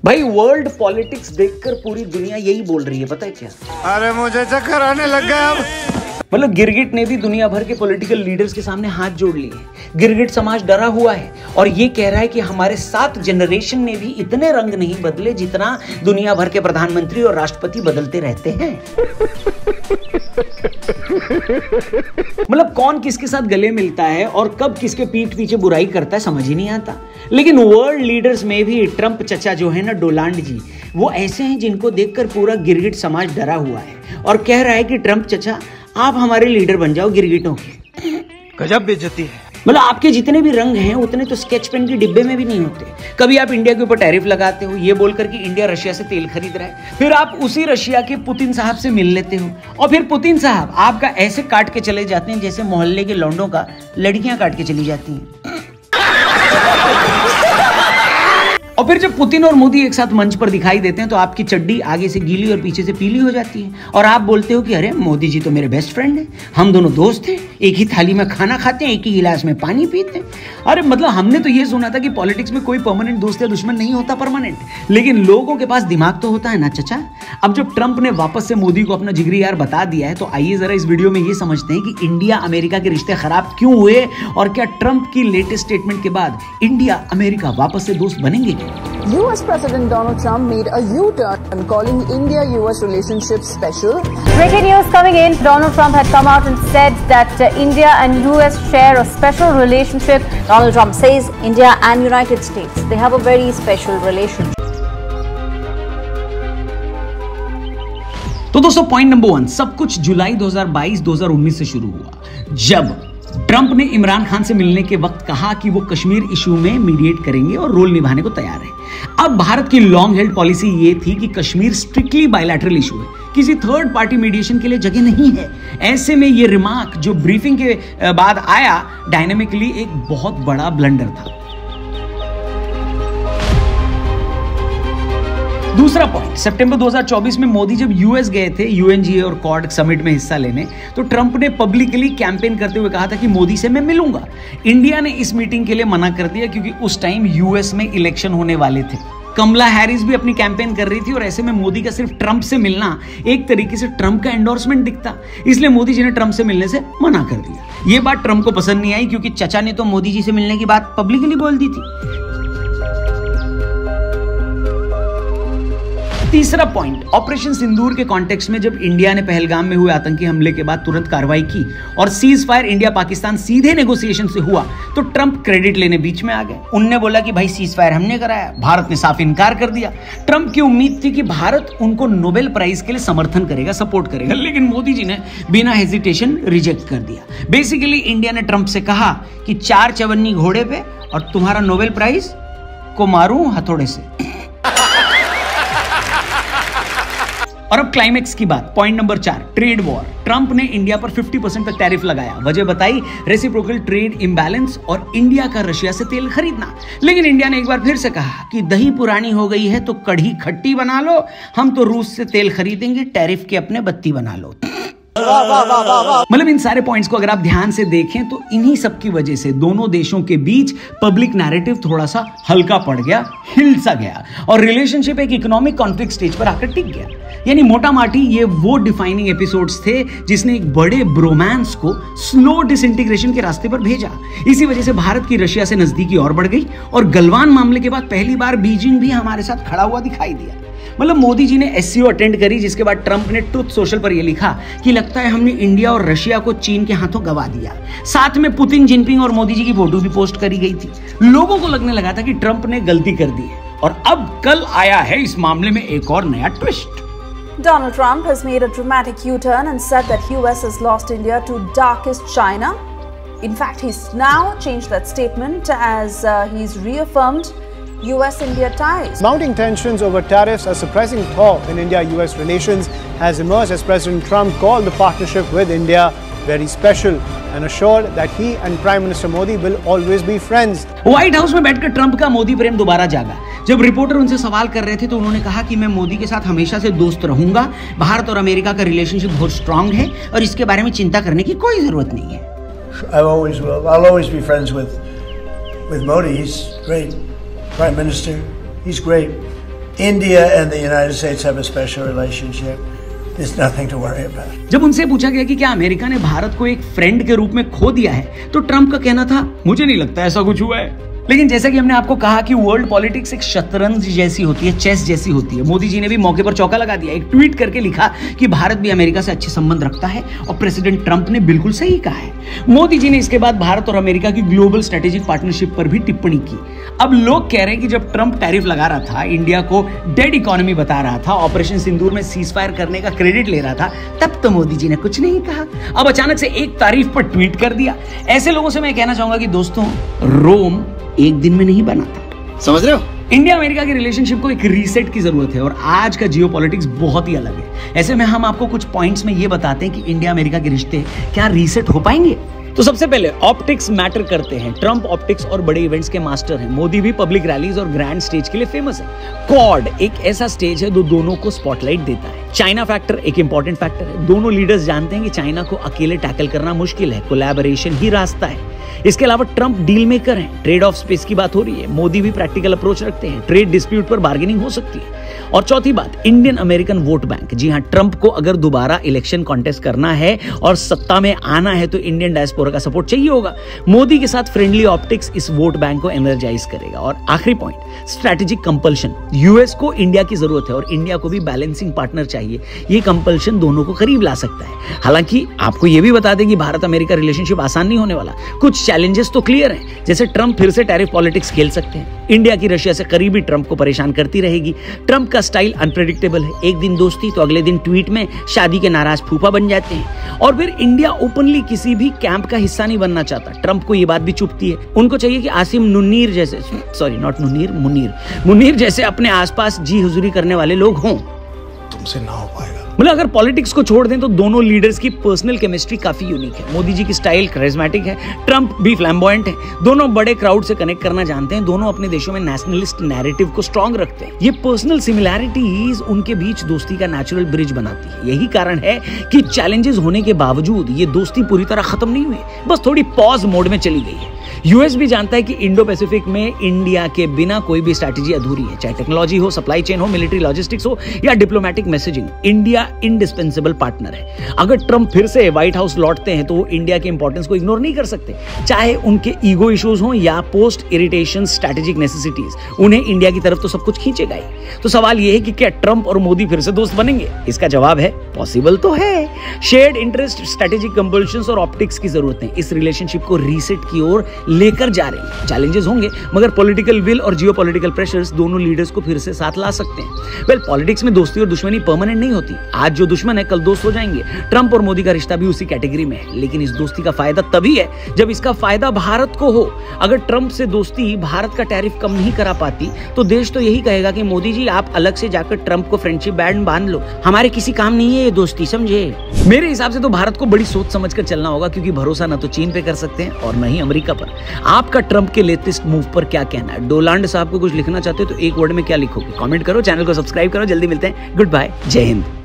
भाई world politics देखकर पूरी दुनिया यही बोल रही है, पता है क्या? अरे मुझे चक्कर आने लग गया अब। मतलब गिरगिट ने भी दुनिया भर के पॉलिटिकल लीडर्स के सामने हाथ जोड़ लिए। गिरगिट समाज डरा हुआ है और ये कह रहा है कि हमारे 7 जनरेशन ने भी इतने रंग नहीं बदले जितना दुनिया भर के प्रधानमंत्री और राष्ट्रपति बदलते रहते हैं। मतलब कौन किसके साथ गले मिलता है और कब किसके पीठ पीछे बुराई करता है समझ ही नहीं आता। लेकिन वर्ल्ड लीडर्स में भी ट्रंप चचा जो है ना, डोनाल्ड जी, वो ऐसे हैं जिनको देखकर पूरा गिरगिट समाज डरा हुआ है और कह रहा है कि ट्रंप चचा आप हमारे लीडर बन जाओ गिरगिटों के। गजब बेइज्जती है। मतलब आपके जितने भी रंग हैं उतने तो स्केच पेन के डिब्बे में भी नहीं होते। कभी आप इंडिया के ऊपर टैरिफ लगाते हो ये बोलकर कि इंडिया रशिया से तेल खरीद रहा है, फिर आप उसी रशिया के पुतिन साहब से मिल लेते हो और फिर पुतिन साहब आपका ऐसे काट के चले जाते हैं जैसे मोहल्ले के लौंडों का लड़कियां काट के चली जाती हैं। और फिर जब पुतिन और मोदी एक साथ मंच पर दिखाई देते हैं तो आपकी चड्डी आगे से गीली और पीछे से पीली हो जाती है और आप बोलते हो कि अरे मोदी जी तो मेरे बेस्ट फ्रेंड हैं, हम दोनों दोस्त हैं, एक ही थाली में खाना खाते हैं, एक ही गिलास में पानी पीते हैं। अरे मतलब हमने तो ये सुना था कि पॉलिटिक्स में कोई परमानेंट दोस्त या दुश्मन नहीं होता परमानेंट, लेकिन लोगों के पास दिमाग तो होता है ना चचा। अब जब ट्रंप ने वापस से मोदी को अपना जिगरी यार बता दिया है तो आइए जरा इस वीडियो में ये समझते हैं कि इंडिया अमेरिका के रिश्ते खराब क्यों हुए और क्या ट्रंप की लेटेस्ट स्टेटमेंट के बाद इंडिया अमेरिका वापस से दोस्त बनेंगे। US President Donald Trump made a U-turn, calling India-US relationship special. Breaking news coming in. Donald Trump had come out and said that India and US share a special relationship. Donald Trump says India and United States, they have a very special relationship. तो दोस्तों point number 1, सब कुछ जुलाई 2022-2019 से शुरू हुआ जब Trump ने इमरान खान से मिलने के वक्त कहा कि वो कश्मीर इशू में मीडिएट करेंगे और रोल निभाने को तैयार है। अब भारत की लॉन्ग हेल्ड पॉलिसी ये थी कि कश्मीर स्ट्रिक्टली बायलैटरल इशू है, किसी थर्ड पार्टी मीडिएशन के लिए जगह नहीं है। ऐसे में ये रिमार्क जो ब्रीफिंग के बाद आया डायनेमिकली एक बहुत बड़ा ब्लंडर था। दूसरा पॉइंट, सितंबर 2024 में मोदी जब यूएस गए थे यूएनजीए और क्वाड समिट में हिस्सा लेने, तो ट्रंप ने पब्लिकली कैंपेन करते हुए कहा था कि मोदी से मैं मिलूंगा। इंडिया ने इस मीटिंग के लिए मना कर दिया क्योंकि उस टाइम यूएस में इलेक्शन होने वाले थे। कमला हैरिस भी अपनी कैंपेन कर रही थी और ऐसे में मोदी का सिर्फ ट्रंप से मिलना एक तरीके से ट्रंप का एंडोर्समेंट दिखता, इसलिए मोदी जी ने ट्रंप से मिलने से मना कर दिया। ये बात ट्रंप को पसंद नहीं आई क्योंकि चचा ने तो मोदी जी से मिलने की बात पब्लिकली बोल दी थी। तीसरा पॉइंट, ऑपरेशन सिंदूर के कॉन्टेक्स्ट में जब इंडिया ने पहलगाम में हुए आतंकी हमले के बाद तुरंत कार्रवाई की और सीज फायर इंडिया पाकिस्तान सीधे नेगोशिएशन से हुआ, तो ट्रंप क्रेडिट लेने बीच में आ गए। उनने बोला कि भाई सीज फायर हमने कराया, भारत ने साफ इनकार कर दिया। ट्रंप की उम्मीद थी कि भारत उनको नोबेल प्राइज के लिए समर्थन करेगा, सपोर्ट करेगा, लेकिन मोदी जी ने बिना हेजिटेशन रिजेक्ट कर दिया। बेसिकली इंडिया ने ट्रंप से कहा कि 4 चवन्नी घोड़े पे और तुम्हारा नोबेल प्राइज को मारूं हथौड़े से। और अब क्लाइमेक्स की बात, point number 4, trade war. Trump ने इंडिया पर 50% तक टैरिफ लगाया। वजह बताई रेसिप्रोकल ट्रेड इम्बैलेंस और इंडिया का रशिया से तेल खरीदना। लेकिन इंडिया ने एक बार फिर से कहा कि दही पुरानी हो गई है तो कढ़ी खट्टी बना लो, हम तो रूस से तेल खरीदेंगे, टैरिफ के अपने बत्ती बना लो। मतलब इन सारे पॉइंट्स को अगर आप ध्यान से देखें तो इन्हीं सब की वजह से दोनों देशों के बीच पब्लिक नैरेटिव थोड़ा सा हल्का पड़ गया, हिल सा गया और रिलेशनशिप एक इकोनॉमिक कॉन्फ्लिक्ट स्टेज पर आकर टिक गया। यानी मोटा माटी ये वो डिफाइनिंग एपिसोड्स थे जिसने एक बड़े ब्रोमांस को स्लो डिसइंटीग्रेशन के रास्ते पर भेजा। इसी वजह से भारत की रशिया से नजदीकी और बढ़ गई और गलवान मामले के बाद पहली बार बीजिंग भी हमारे साथ खड़ा हुआ दिखाई दिया। मतलब मोदी जी ने एससीओ अटेंड करी जिसके बाद ट्रंप ने ट्रुथ सोशल पर यह लिखा कि लगता है हमने इंडिया और रशिया को चीन के हाथों गवा दिया। साथ में पुतिन, जिनपिंग और मोदी जी की फोटो भी पोस्ट करी गई थी। लोगों को लगने लगा था कि ट्रंप ने गलती कर दी है और अब कल आया है इस मामले में एक और नया twist. Donald Trump has made a dramatic U-turn and said that US has lost India to darkest China. In fact, he's now changed that statement as he's reaffirmed US-India ties. Mounting tensions over tariffs, a surprising thaw in India-US relations has emerged as President Trump called the partnership with India very special and assured that he and Prime Minister Modi will always be friends. White house में बैठकर Trump का मोदी प्रेम दोबारा जागा। जब reporter उनसे सवाल कर रहे थे तो उन्होंने कहा कि मैं मोदी के साथ हमेशा से दोस्त रहूंगा। भारत और अमेरिका का रिलेशनशिप बहुत स्ट्रांग है और इसके बारे में चिंता करने की कोई जरूरत नहीं है। I always will. I'll always be friends with Modi. He's great. Prime Minister, he's great. India and the United States have a special relationship. There's nothing to worry about. जब उनसे पूछा गया कि क्या अमेरिका ने भारत को एक फ्रेंड के रूप में खो दिया है, तो ट्रंप का कहना था, मुझे नहीं लगता ऐसा कुछ हुआ है। लेकिन जैसा कि हमने आपको कहा कि वर्ल्ड पॉलिटिक्स एक शतरंज जैसी होती है, चेस जैसी होती है। मोदी जी ने भी मौके पर चौका लगा दिया, एक ट्वीट करके लिखा कि भारत भी अमेरिका से अच्छे संबंध रखता है और प्रेसिडेंट ट्रंप ने बिल्कुल सही कहा है। मोदी जी ने इसके बाद भारत और अमेरिका की ग्लोबल स्ट्रेटेजिक पार्टनरशिप पर भी टिप्पणी की। अब लोग कह रहे हैं कि जब ट्रंप टैरिफ लगा रहा था, इंडिया को डेड इकोनॉमी बता रहा था, ऑपरेशन सिंदूर में सीजफायर करने का क्रेडिट ले रहा था, तब तो मोदी जी ने कुछ नहीं कहा। अब अचानक से एक तारीफ पर ट्वीट कर दिया। ऐसे लोगों से मैं कहना चाहूंगा कि दोस्तों, रोम एक दिन में नहीं बना था, समझ रहे हो? इंडिया अमेरिका की रिलेशनशिप को एक रीसेट की जरूरत है और आज का जियोपॉलिटिक्स बहुत ही अलग है। ऐसे में हम आपको कुछ पॉइंट्स में ये बताते हैं कि इंडिया अमेरिका के रिश्ते क्या रीसेट हो पाएंगे। तो सबसे पहले ऑप्टिक्स मैटर करते हैं। ट्रंप ऑप्टिक्स और बड़े इवेंट्स के मास्टर हैं। मोदी भी पब्लिक रैलीज और ग्रैंड स्टेज के लिए फेमस है। क्वाड एक ऐसा स्टेज है जो दोनों को स्पॉटलाइट देता है। चाइना फैक्टर एक इंपॉर्टेंट फैक्टर है। दोनों लीडर्स जानते हैं कि चाइना को अकेले टैकल करना मुश्किल है, कोलैबोरेशन ही रास्ता है। इसके अलावा ट्रंप डील मेकर हैं। ट्रेड ऑफ स्पेस की बात हो रही है। मोदी भी प्रैक्टिकल अप्रोच रखते हैं। ट्रेड डिस्प्यूट पर बार्गेनिंग हो सकती है। और चौथी बात, इंडियन अमेरिकन वोट बैंक। जी हां, ट्रंप को अगर दोबारा इलेक्शन कॉन्टेस्ट करना है और सत्ता में आना है तो इंडियन डायस्पोरा का सपोर्ट चाहिए होगा। मोदी के साथ फ्रेंडली ऑप्टिक्स इस वोट बैंक को एनर्जाइज करेगा। और आखिरी पॉइंट, स्ट्रैटेजिक कंपल्शन। यूएस को इंडिया की जरूरत है और इंडिया को भी बैलेंसिंग पार्टनर चाहिए। ये कंपल्शन दोनों को करीब ला सकता है। हालांकि आपको यह भी बता दें कि भारत अमेरिका रिलेशनशिप आसान नहीं होने वाला। कुछ चैलेंजेस तो क्लियर हैं, जैसे ट्रंप फिर से टैरिफ पॉलिटिक्स खेल सकते हैं। इंडिया की रशिया से करीबी ट्रंप को परेशान करती रहेगी। ट्रंप का स्टाइल अनप्रेडिक्टेबल है। एक दिन दोस्ती तो अगले दिन ट्वीट में शादी के नाराज फूफा बन जाते हैं। और फिर इंडिया ओपनली किसी भी कैंप का हिस्सा नहीं बनना चाहता। ट्रंप को यह बात भी चुभती है। उनको चाहिए कि आसिम मुनीर जैसे, सॉरी नॉट मुनीर जैसे अपने आसपास जी हुजूरी करने वाले लोग हों। तुमसे ना हो पाएगा। मतलब अगर पॉलिटिक्स को छोड़ दें तो दोनों लीडर्स की पर्सनल केमिस्ट्री काफी यूनिक है। मोदी जी की स्टाइल करिश्मेटिक है, ट्रंप भी फ्लैम्बॉयंट है। दोनों बड़े क्राउड से कनेक्ट करना जानते हैं। दोनों अपने देशों में नेशनलिस्ट नैरेटिव को स्ट्रांग रखते हैं। ये पर्सनल सिमिलैरिटीज उनके बीच दोस्ती का नेचुरल ब्रिज बनाती है। यही कारण है कि चैलेंजेस होने के बावजूद ये दोस्ती पूरी तरह खत्म नहीं हुई, बस थोड़ी पॉज मोड में चली गई है। यूएस भी जानता है कि इंडो पैसिफिक में इंडिया के बिना कोई भी स्ट्रैटेजी अधूरी है, चाहे टेक्नोलॉजी हो, सप्लाई चेन हो, मिलिट्री लॉजिस्टिक्स हो या diplomatic messaging. India indispensable partner है। अगर ट्रंप फिर से व्हाइट हाउस लौटते हैं तो वो इंडिया के इंपॉर्टेंस को इग्नोर नहीं कर सकते, चाहे उनके ईगो इश्यूज हो या पोस्ट इरिटेशन स्ट्रैटेजिक नेसेसिटीज। उन्हें इंडिया की तरफ तो सब कुछ खींचेगा ही। तो सवाल यह है कि क्या ट्रंप और मोदी फिर से दोस्त बनेंगे? इसका जवाब है पॉसिबल तो है। शेयर्ड इंटरेस्ट, स्ट्रैटेजिक कंपल्शंस और ऑप्टिक्स की जरूरत है। इस रिलेशनशिप को रीसेट की ओर लेकर जा रही है। चैलेंजेस होंगे मगर पॉलिटिकल विल और जियोपॉलिटिकल प्रेशर्स दोनों लीडर्स को फिर से साथ ला सकते हैं। वेल, पॉलिटिक्स में दोस्ती और दुश्मनी परमानेंट नहीं होती। आज जो दुश्मन है कल दोस्त हो जाएंगे। ट्रंप और मोदी का रिश्ता भी उसी कैटेगरी में है। लेकिन इस दोस्ती का फायदा तभी है जब इसका फायदा भारत को हो। अगर ट्रंप से दोस्ती भारत का टैरिफ कम नहीं करा पाती तो देश तो यही कहेगा कि मोदी जी आप अलग से जाकर ट्रंप को फ्रेंडशिप बैंड बांध लो, हमारे किसी काम नहीं है ये दोस्ती, समझे? मेरे हिसाब से तो भारत को बड़ी सोच समझकर चलना होगा, क्योंकि भरोसा ना तो चीन पे कर सकते हैं और न ही अमेरिका पर। आपका ट्रंप के लेटेस्ट मूव पर क्या कहना है? डोनाल्ड साहब को कुछ लिखना चाहते हो तो एक वर्ड में क्या लिखोगे? कमेंट करो, चैनल को सब्सक्राइब करो। जल्दी मिलते हैं। गुड बाय, जय हिंद।